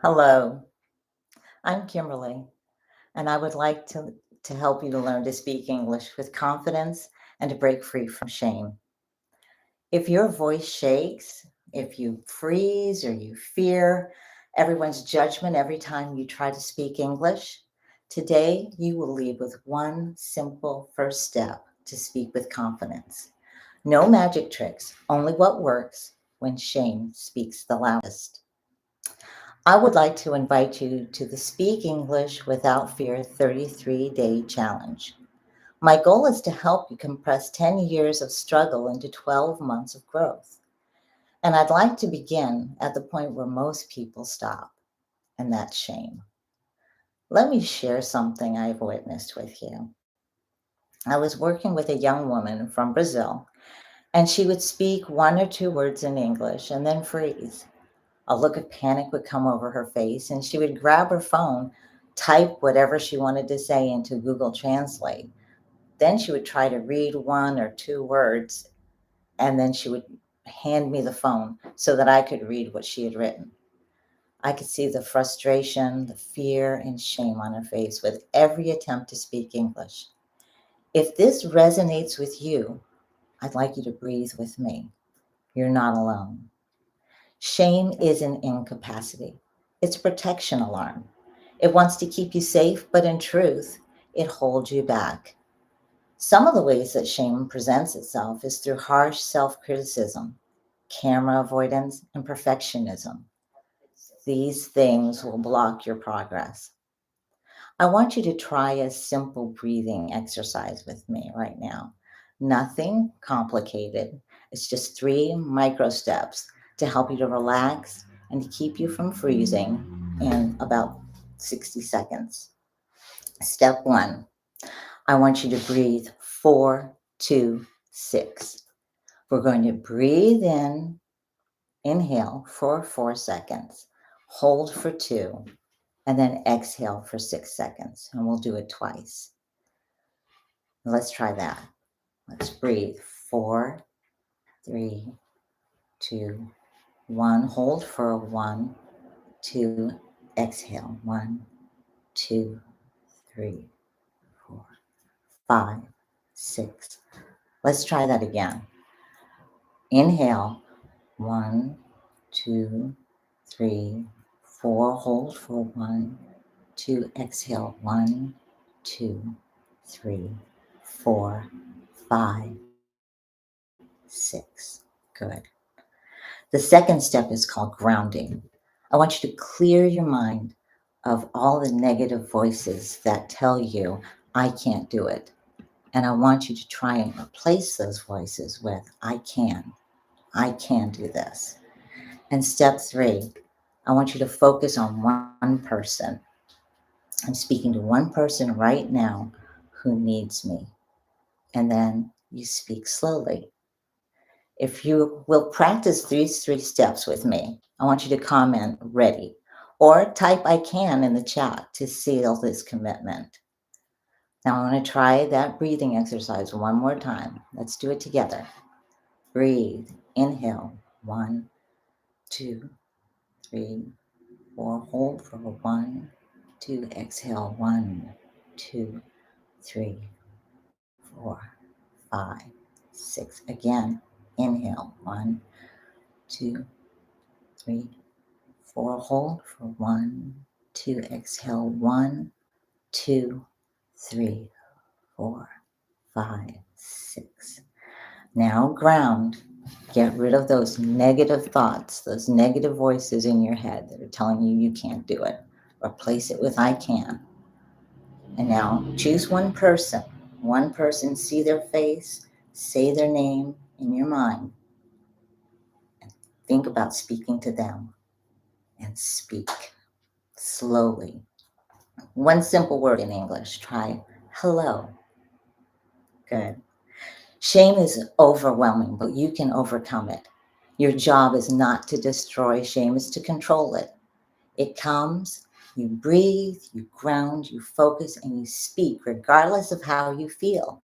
Hello, I'm Kimberly, and I would like to help you to learn to speak English with confidence and to break free from shame. If your voice shakes, if you freeze or you fear everyone's judgment every time you try to speak English, today you will leave with one simple first step to speak with confidence. No magic tricks, only what works when shame speaks the loudest. I would like to invite you to the Speak English Without Fear 33-day challenge. My goal is to help you compress 10 years of struggle into 12 months of growth. And I'd like to begin at the point where most people stop, and that's shame. Let me share something I've witnessed with you. I was working with a young woman from Brazil, and she would speak one or two words in English and then freeze. A look of panic would come over her face, and she would grab her phone, type whatever she wanted to say into Google Translate. Then she would try to read one or two words, and then she would hand me the phone so that I could read what she had written. I could see the frustration, the fear, and shame on her face with every attempt to speak English. If this resonates with you, I'd like you to breathe with me. You're not alone. Shame isn't incapacity. It's a protection alarm. It wants to keep you safe, but in truth, it holds you back. Some of the ways that shame presents itself is through harsh self-criticism, camera avoidance, and perfectionism. These things will block your progress. I want you to try a simple breathing exercise with me right now. Nothing complicated. It's just 3 micro steps to help you to relax and to keep you from freezing in about 60 seconds. Step one, I want you to breathe 4, 2, 6. We're going to breathe in, inhale for 4 seconds, hold for 2, and then exhale for 6 seconds. And we'll do it twice. Let's try that. Let's breathe. 4, 3, 2, 1. Hold for 1, 2. Exhale. 1, 2, 3, 4, 5, 6. Let's try that again. Inhale. 1, 2, 3, 4. Hold for 1, 2. Exhale. 1, 2, 3, 4, 5, 6. Good. The second step is called grounding. I want you to clear your mind of all the negative voices that tell you, I can't do it. And I want you to try and replace those voices with, I can do this. And step 3, I want you to focus on one person. I'm speaking to one person right now who needs me. And then you speak slowly. If you will practice these 3 steps with me, I want you to comment ready or type I can in the chat to seal this commitment. Now I want to try that breathing exercise one more time. Let's do it together. Breathe. Inhale. 1, 2, 3, 4. Hold for 1, 2. Exhale. 1, 2, 3, 4, 5, 6. Again. Inhale. 1, 2, 3, 4. Hold for 1, 2. Exhale. 1, 2, 3, 4, 5, 6. Now ground. Get rid of those negative thoughts, those negative voices in your head that are telling you can't do it. Replace it with I can. And now choose one person. One person, see their face, say their name in your mind, and think about speaking to them. And speak slowly. One simple word in English. Try hello. Good. Shame is overwhelming, but you can overcome it. Your job is not to destroy shame, it's to control it. It comes, you breathe, you ground, you focus, and you speak regardless of how you feel.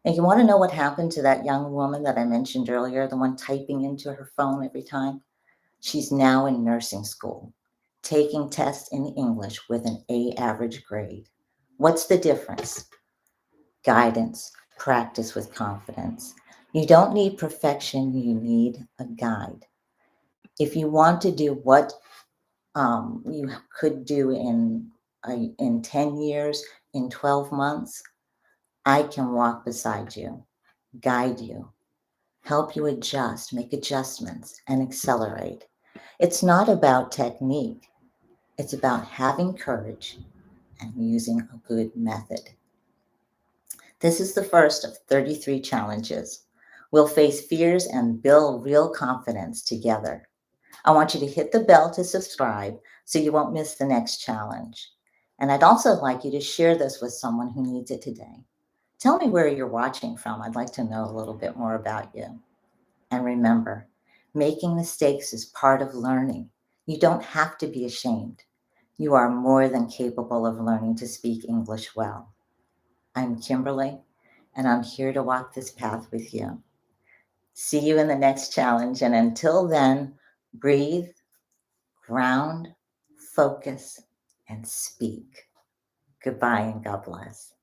And you want to know what happened to that young woman that I mentioned earlier, the one typing into her phone every time? She's now in nursing school. taking tests in English with an A average grade. What's the difference? Guidance, practice with confidence. You don't need perfection, you need a guide. If you want to do what you could do in 10 years, in 12 months, I can walk beside you, guide you, help you adjust, make adjustments, and accelerate. It's not about technique, it's about having courage and using a good method. This is the first of 33 challenges. We'll face fears and build real confidence together. I want you to hit the bell to subscribe so you won't miss the next challenge. And I'd also like you to share this with someone who needs it today. Tell me where you're watching from. I'd like to know a little bit more about you. And remember, making mistakes is part of learning. You don't have to be ashamed. You are more than capable of learning to speak English well. I'm Kimberly, and I'm here to walk this path with you. See you in the next challenge. And until then, breathe, ground, focus, and speak. Goodbye and God bless.